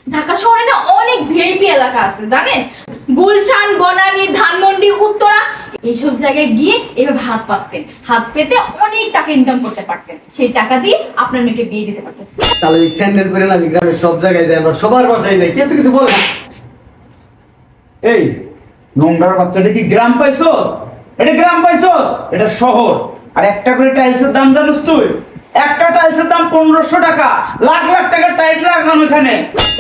ঢাকা শহরে না অনেক ভিআইপি এলাকা আছে জানেন, গুলশান, বনানী, ধানমন্ডি, উত্তরা, এইসব জায়গায় গিয়ে এভাবে হাত পাততেন, হাত পেতে অনেক টাকা ইনকাম করতে পারতেন, সেই টাকা দিয়ে আপনার মেয়েকে বিয়ে দিতে পারতেন। তাহলে এই স্যান্ডেল করে না গ্রামের সব জায়গায় যাই, আমরা সবার বাসায় যাই, কেউ তো কিছু বলে না। এই নোংরার বাচ্চাটা কি গ্রাম পাইছস? এটা গ্রাম পাইছস? এটা শহর। আর একটা করে টাইলসের দাম জানিস তুই? একটা টাইলসের দাম 1500 টাকা, লাখ লাখ টাকার টাইলস লাগানো এখানে।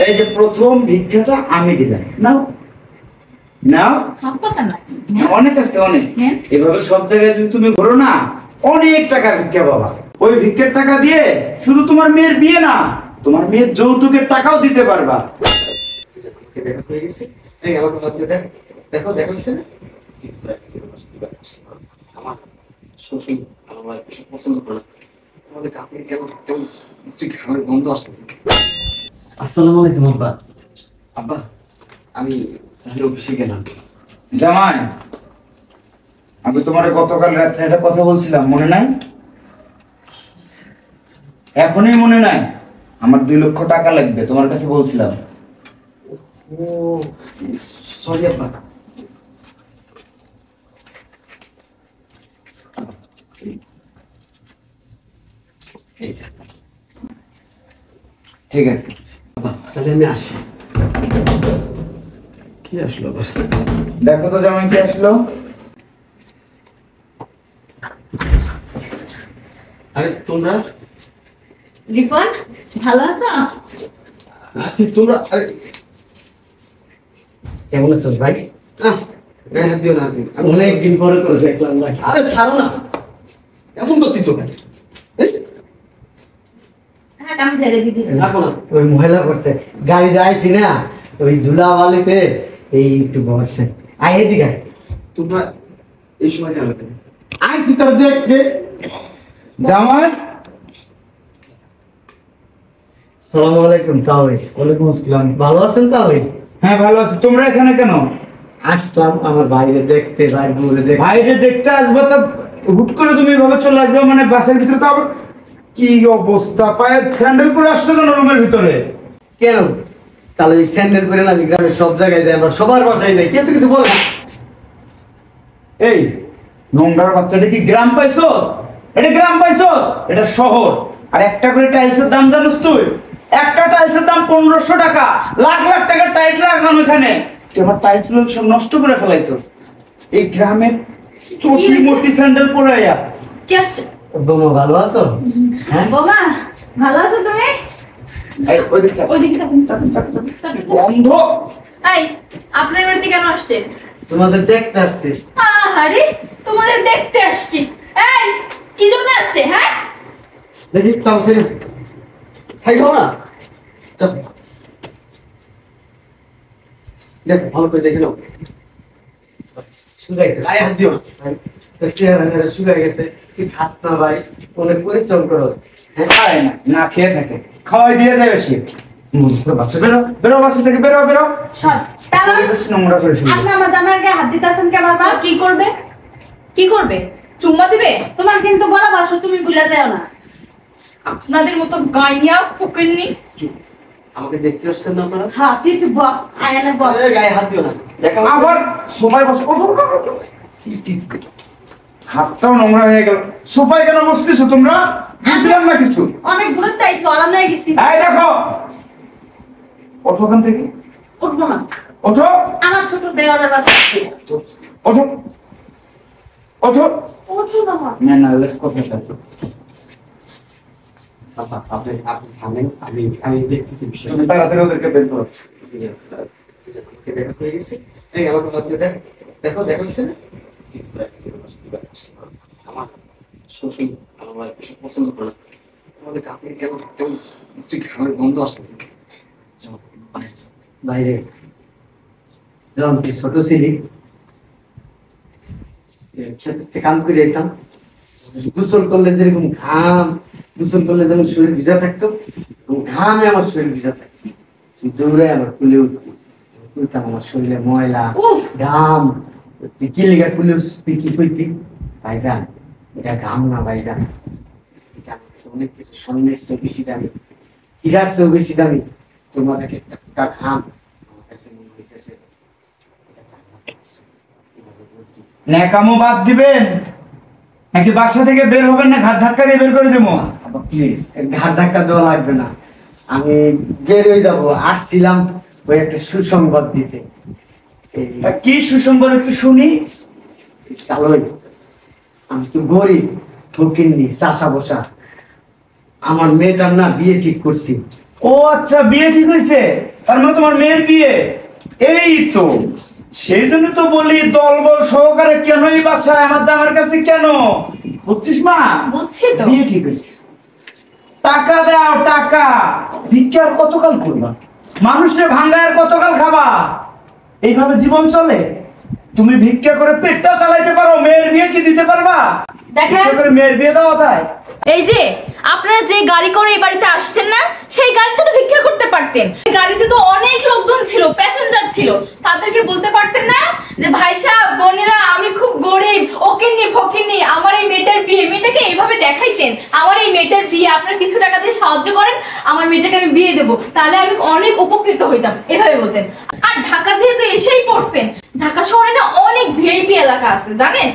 এই যে প্রথম ভিক্ষাটা আমি দিলাম, নাও নাও। হাত পাতেন না অনেক আছে অনেক। এভাবে সব জায়গায় যদি তুমি ঘোরো না, অনেক টাকা ভিক্ষা পাবা। ওই ভিক্ষার টাকা দিয়ে শুধু তোমার মেয়ের বিয়ে না, তোমার মেয়ের যৌতুকের টাকাও দিতে পারবা। দেখো দেখো না আমার শ্বশুর আমার পছন্দ করে আমাদের কাপড় কেমন কেমন মিষ্টি ঘামের গন্ধ আসতেছে। আসসালামু আলাইকুম আব্বা। আব্বা আমি তাহলে অফিসে গেলাম। জামাই, আমি তোমার গতকাল রাত্রে একটা কথা বলছিলাম, মনে নাই? এখনই মনে নাই? আমার 2 লক্ষ টাকা লাগবে, তোমার কাছে বলছিলাম। ও সরি আব্বা। ঠিক আছে আব্বা তাহলে আমি আসি। কি আসলো আবার? দেখো তো জামাই কি আসলো। আরে তোমরা রিপন, ভালো আছো? আসি তোমরা। আরে কেমন আছো ভাই? গায়ে হাত দিও না। অনেকদিন পরে তো দেখলাম ভাই। আরে ছাড়ো না, এমন করতেছো কেন? হ্যাঁ, আমি ছেড়ে দিতেছি। থাকো না। ওই মহিলা করতে গাড়িতে আইছি না, ওই ধুলাবালিতে এই একটু বসছে। আয় এদিকে আয়। তোমরা এই সময় কেন? আইছি তোর দেখতে। জামাই, সালামু আলাইকুম তাওই। ওয়ালাইকুম আসসালাম। ভালো আছেন তাওই? হ্যাঁ ভালো আছি। তোমরা এখানে কেন? আসলাম আমার বাইরে দেখতে, বাইরে ঘুরে দেখতে। বাইরে দেখতে আসবো তো হুট করে তুমি এভাবে চলে আসবে? মানে বাসার ভিতরে তো আবার কি অবস্থা, পায়ে স্যান্ডেল পরে আসছো কেন রুমের ভিতরে? কেন? তাহলে এই স্যান্ডেল করে না গ্রামের সব জায়গায় যাই, আমরা সবার বাসায় যাই, কেউ তো কিছু বলে না। এই নোংরার বাচ্চাটা কি গ্রাম পাইছস? এটা গ্রাম পাইছস? এটা শহর। আর একটা করে টাইলসের দাম জানিস তুই? একটা টাইলসের দাম 1500 টাকা, লাখ লাখ টাকার টাইলস লাগানো এখানে। তুই আমার টাইলস গুলো সব নষ্ট করে ফেলাইছস। এই গ্রামের চটি মোটি স্যান্ডেল পরে আয়া। কি আসছে? বোমা ভালো আছো? হ্যাঁ বোমা, ভালো আছো তুমি? এই ওইদিকে চাপ। ওইদিকে চাপুন, চাপুন, চাপুন, চাপুন, চাপুন। বন্ধ। এই, আপনার বাড়িতে কেন আসছেন? তোমাদের দেখতে আসছি। আরে, তোমাদের দেখতে আসছি। এই, কি জন্য আসছে? হ্যাঁ, দেখি চাও সাইড সাইড হও না। চল দেখো ভালো করে দেখে নাও। শুকাইছে। গায়ে হাত দিও না। তোর চেহারা মেরা শুকাই গেছে। তুই খাস না ভাই, অনেক পরিশ্রম করো। হ্যাঁ খায় না, না খেয়ে থাকে, খাওয়াই দিয়ে যায় বেশি। বাচ্চা বেরো, বেরো বাসা থেকে, বেরো বেরো। সর। তাহলে পরিবেশ নোংরা করে ফেলবে। আপনি আমার জামাইয়ের গায়ে হাত দিতেছেন কে বাবা? কি করবে? কি করবে? চুম্মা দিবে? তোমার কিন্তু বলা বাসো, তুমি ভুলে যাও না। আপনাদের মতো গাইয়া ফুকেননি। আমাকে দেখতে আসছেন না আপনারা? হ্যাঁ, তুই একটু বক, আয়ানে বক। আরে গায়ে হাত দিও না। দেখা আবার সোফায় বসে হাতটাও নোংরা হয়ে গেল। সোফায় কেন বসতেছো তোমরা? বুঝলাম না কিছু। অনেক গুরুত্ব আইছো, আরাম নাই গেছি। এই দেখো, ওঠো ওখান থেকে, উঠবো না, ওঠো আমার ছোট দেওয়ারের বাসা। ওঠো ওঠো। উঠবো না মা। না না, লেটস কথা বলতে। আপা আপনি আপনি থামেন, আমি দেখতেছি বিষয়টা। তুমি তাড়াতাড়ি ওদেরকে বের করো। আমাকে দেখা হয়ে গেছে। এই আমাকে হাত দিয়ে দেখো দেখো দেখা হয়েছে না? আমার শ্বশুর আমার পছন্দ করে আমাদের কাপড় কেমন কেমন মিষ্টি ঘামের গন্ধ আসতেছে। চল বাইরে চল। বাইরে যখন তুই ছোট ছিলি, ক্ষেত্রে কাম করে যেতাম, গোসল করলে যেরকম ঘাম, গোসল করলে যেমন শরীর ভিজা থাকতো, ঘামে আমার শরীর ভিজা থাকতো। তুই দৌড়ে আমার কুলে উঠতাম, আমার শরীরে ময়লা ঘাম। তুই কি লেগে কুলে উঠছিস? তুই কি কইতি? ভাইজান এটা ঘাম না ভাইজান, এটা আমার কাছে অনেক কিছু, স্বর্ণের চেয়ে বেশি দামি, হীরার চেয়েও বেশি দামি। তোমাদেরকে একটা ঘাম আমার কাছে মনে হইতেছে এটা জান্নাত আছে। এভাবে বলছি। ন্যাকামো বাদ দিবেন নাকি বাসা থেকে বের হবেন না ঘাট ধাক্কা দিয়ে বের করে দেবো? প্লিজ ঘাট ধাক্কা দেওয়া লাগবে না, আমি বের হয়ে যাবো। আসছিলাম ওই একটা সুসংবাদ দিতে। এই তা কি সুসংবাদ একটু শুনি। কালোই, আমি তো গরিব, ফকিন্নি, চাষা বসা। আমার মেয়েটার না বিয়ে ঠিক করছি। ও আচ্ছা, বিয়ে ঠিক হয়েছে, তার মানে তোমার মেয়ের বিয়ে। এই তো সেই জন্য তো বলি দলবল সহকারে কেন এই বাসায় আমার জামার কাছে কেন, বুঝছিস মা? বুঝছি তো। বিয়ে ঠিক হয়েছে, টাকা দাও টাকা। ভিক্ষা আর কতকাল করবা? মানুষের ভাঙ্গায় আর কতকাল খাবা? এইভাবে জীবন চলে? তুমি ভিক্ষা করে পেটটা চালাইতে পারো, মেয়ের বিয়ে কি দিতে পারবা? দেখেন। ভিক্ষা করে মেয়ের বিয়ে দেওয়া যায়? এই যে আপনারা যে গাড়ি করে এই বাড়িতে আসছেন না, সেই গাড়িতে তো ভিক্ষা করতে পারতেন। এই গাড়িতে তো অনেক লোকজন ছিল, প্যাসেঞ্জার ছিল, তাদেরকে বলতে পারতেন না যে ভাই সাহেব, বোনেরা, আমি খুব গরিব, ওকিন্নি ফকিন্নি, আমার এই মেয়েটার বিয়ে। মেয়েটাকে এইভাবে দেখাইতেন, আমার এই মেয়েটার বিয়ে, আপনারা কিছু টাকা দিয়ে সাহায্য করেন, আমার মেয়েটাকে আমি বিয়ে দেবো, তাহলে আমি অনেক উপকৃত হইতাম, এভাবে বলতেন। আর ঢাকা যেহেতু এসেই পড়ছেন, ঢাকা শহরে না অনেক ভিআইপি এলাকা আছে জানেন,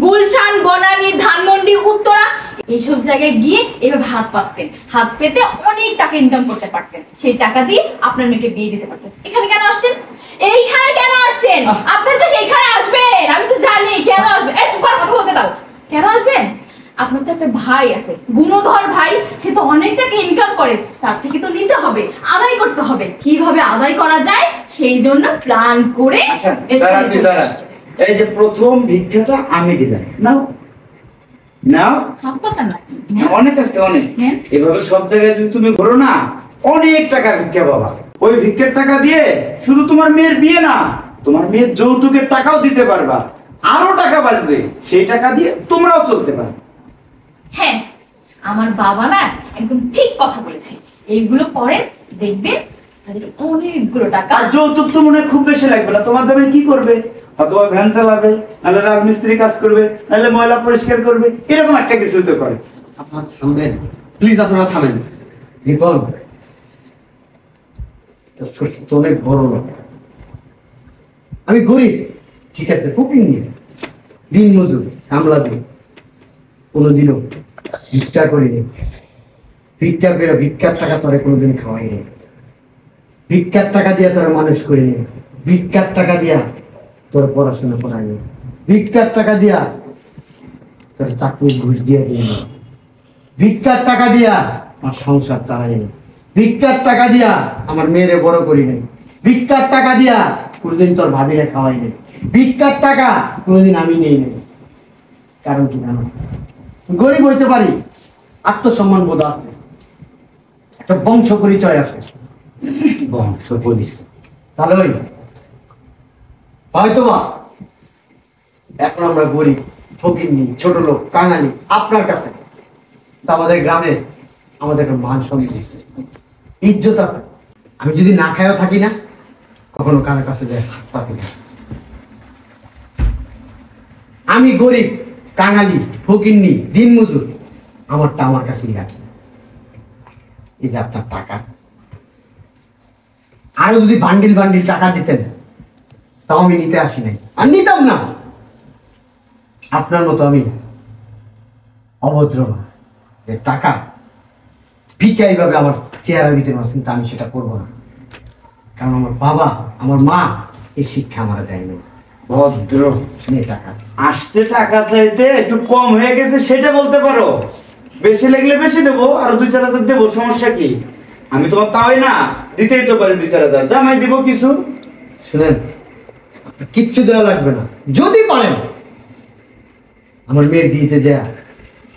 গুলশান, বনানী, ধানমন্ডি, উত্তরা, এইসব জায়গায় গিয়ে এভাবে হাত পাততেন। হাত পেতে অনেক টাকা ইনকাম করতে পারতেন, সেই টাকা দিয়ে আপনার মেয়েকে বিয়ে দিতে পারতেন। এখানে কেন আসছেন? এইখানে কেন আসছেন? আপনারা তো সেইখানে আসবেন, আমি তো জানি কেন আসবেন। এই চুপ কর, কথা বলতে দাও। কেন আসবেন? আপনার তো একটা ভাই আছে, গুণধর ভাই, সে তো অনেক টাকা ইনকাম করে, তার থেকে তো নিতে হবে, আদায় করতে হবে। কিভাবে আদায় করা যায় সেই জন্য প্ল্যান করে আচ্ছা এখানে দাঁড়া, তুই চলে দাঁড়া। আসছেন। এই যে প্রথম ভিক্ষাটা আমি দিলাম, নাও নাও। হাত পাতা না, অনেক আছে অনেক। হ্যাঁ। এভাবে সব জায়গায় যদি তুমি ঘোরো না, অনেক টাকা ভিক্ষা পাবা। ওই ভিক্ষার টাকা দিয়ে শুধু তোমার মেয়ের বিয়ে না, তোমার মেয়ের যৌতুকের টাকাও দিতে পারবা, আরো টাকা বাঁচবে, সেই টাকা দিয়ে তোমরাও চলতে পারবে। হ্যাঁ, আমার বাবা না একদম ঠিক কথা বলেছে। এইগুলো করেন, দেখবেন তাদের অনেকগুলো টাকা। আর যৌতুক তো মনে হয় খুব বেশি লাগবে না। তোমার জামাই কি করবে? অথবা ভ্যান চালাবে, নাহলে রাজমিস্ত্রি কাজ করবে, নাহলে ময়লা পরিষ্কার করবে, এরকম একটা কিছু তো করে। আপনারা থামবেন, প্লিজ আপনারা থামেন। রিপন তো অনেক বড় লোক, আমি গরিব, ঠিক আছে, ফকিন্নি, দিন মজুর, কামলা দিই, কোনোদিনও ভিক্ষা করিনি। ভিক্ষা করে ভিক্ষার টাকা তোরে কোনোদিন খাওয়াইনি। ভিক্ষার টাকা দিয়া তোরা মানুষ করিনি। ভিক্ষার টাকা দিয়া তোর পড়াশোনা করাইনি। ভিক্ষার টাকা দিয়া তোর চাকরি ঘুষ দিয়ে দিইনি। ভিক্ষার টাকা দিয়া আমার সংসার চালাইনি। ভিক্ষার টাকা দিয়া আমার মেয়েরে বড় করি নাই। ভিক্ষার টাকা দিয়া কোনোদিন তোর ভাবিরে খাওয়াই নাই। ভিক্ষার টাকা কোনোদিন আমি নেই নাই। কারণ কি জানো? গরিব হইতে পারি, আত্মসম্মান বোধ আছে, একটা বংশ পরিচয় আছে। বংশ বলিস তাহলে ওই হয়তো বা এখন আমরা গরিব, ফকিন্নি, ছোট লোক, কাঙালি আপনার কাছে, তা আমাদের গ্রামে আমাদের একটা মান সম্মান আছে, ইজ্জত আছে। আমি যদি না খায়ও থাকি না, কখনো কারোর কাছে যাই হাত পাতি না। আমি গরিব, কাঙালি, ফকিন্নি, দিনমজুর, আমারটা আমার কাছেই রাখি। এই যে আপনার টাকা, আরো যদি বান্ডিল বান্ডিল টাকা দিতেন তাও আমি নিতে আসি নাই, আর নিতাম না। আপনার মতো আমি অভদ্র না যে টাকা ভিক্ষা এইভাবে আমার চেহারা দিতে পারছেন, তা আমি সেটা করবো না। কারণ আমার বাবা, আমার মা এই শিক্ষা আমার দেয়নি। ভদ্র। নিয়ে টাকা আসতে টাকা চাইতে একটু কম হয়ে গেছে সেটা বলতে পারো, বেশি লাগলে বেশি দেবো, আর 2-4 হাজার দেবো, সমস্যা কি? আমি তোমার তাই না, দিতেই তো পারি 2-4 হাজার, জামাই দিব কিছু। শুনেন, আপনার কিচ্ছু দেওয়া লাগবে না। যদি পারেন আমার মেয়ের বিয়েতে যা,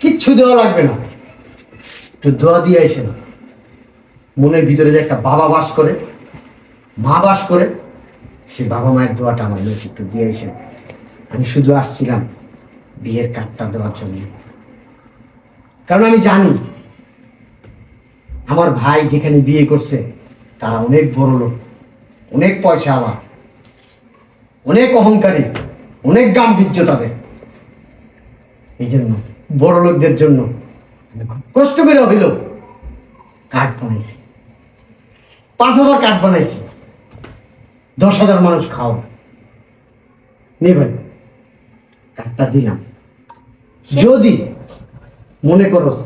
কিচ্ছু দেওয়া লাগবে না, একটু দোয়া দিয়ে আসেন। মনের ভিতরে যে একটা বাবা বাস করে, মা বাস করে, সেই বাবা মায়ের দোয়াটা আমার মেয়েকে একটু দিয়ে আসেন। আমি শুধু আসছিলাম বিয়ের কার্ডটা দেওয়ার জন্য, কারণ আমি জানি আমার ভাই যেখানে বিয়ে করছে তারা অনেক বড় লোক, অনেক পয়সা আলা, অনেক অহংকারী, অনেক গাম্ভীর্য তাদের। এই জন্য বড় লোকদের জন্য আমি খুব কষ্ট করে হইল কার্ড বানাইছি। 5,000 কাঠ বানাইছি, 10,000 মানুষ খাও। নে ভাই, কাঠটা দিলাম। যদি মনে করস,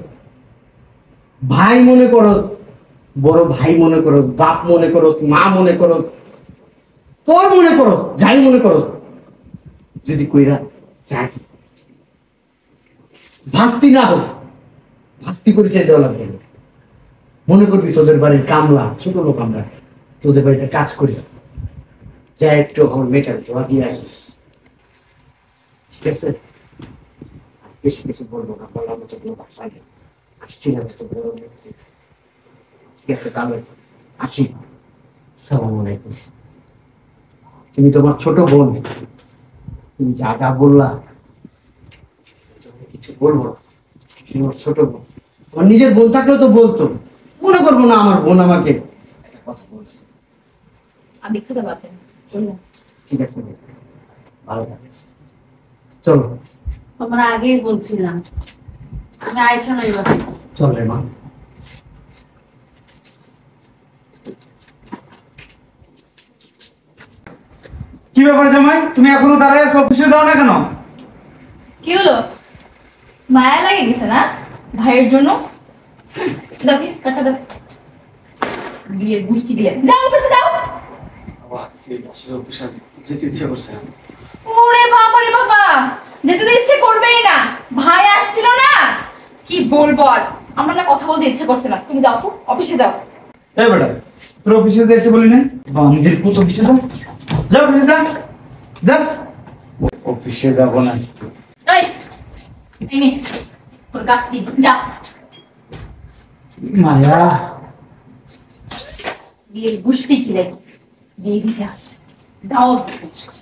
ভাই মনে করস, বড় ভাই মনে করস, বাপ মনে করস, মা মনে করস, তোর মনে করস, যাই মনে করস, যদি কইরা চাস, ভাস্তি না হোক, ভাস্তি পরিচয় দেওয়া লাগবে না। মনে করবি তোদের বাড়ির কামলা, ছোট লোক আমরা, তোদের বাড়িতে কাজ করি, যা একটু আমার মেটার জমা দিয়ে আসিস, ঠিক আছে? বেশি কিছু বলবো না, বলার মতো কোনো ভাষা নেই। আসছি না তো বড় ব্যক্তি। ঠিক আছে, তাহলে আসি। আসসালামু আলাইকুম। তুমি তোমার ছোট বোন, তুমি যা যা বললা কিছু বলবো না। তুমি আমার ছোট বোন, আমার নিজের বোন থাকলেও তো বলতো। মনে করবো না আমার বোন আমাকে একটা কথা বলছে। আর দেখতে পাচ্ছেন, চলুন। ঠিক আছে, ভালো থাকিস, চলো। তোমরা আগেই বলছিলাম আমি আইসো না এবার। চল রে মা। কি ব্যাপার জামাই, তুমি এখনো দাঁড়ায় আছো, অফিসে যাও না কেন? কি হলো, মায়া লাগে গেছে না ভাইয়ের জন্য? দাও কাটা দাও, বিয়ের গুষ্টি দিলে যাও অফিসে যাও। বাবা, আজকে আসলে অফিসে যেতে ইচ্ছে করছে না। ওরে বাবা রে বাবা, যেতে তো ইচ্ছে করবেই না, ভাই আসছিল না, কি বলবো আর, আমার না কথা বলতে ইচ্ছে করছে না। তুমি যাও তো, অফিসে যাও। এই বেটা, তোর অফিসে যে এসে বলি না, বান্দির পুত অফিসে যা, যা অফিসে যা, যা। অফিসে যাবো না। এই এই নে তোর গাঁটটি, যা। মায়া, বিয়ের গুষ্টি কি দেখি, বিয়ে দিতে আসে, দাও গুষ্টি।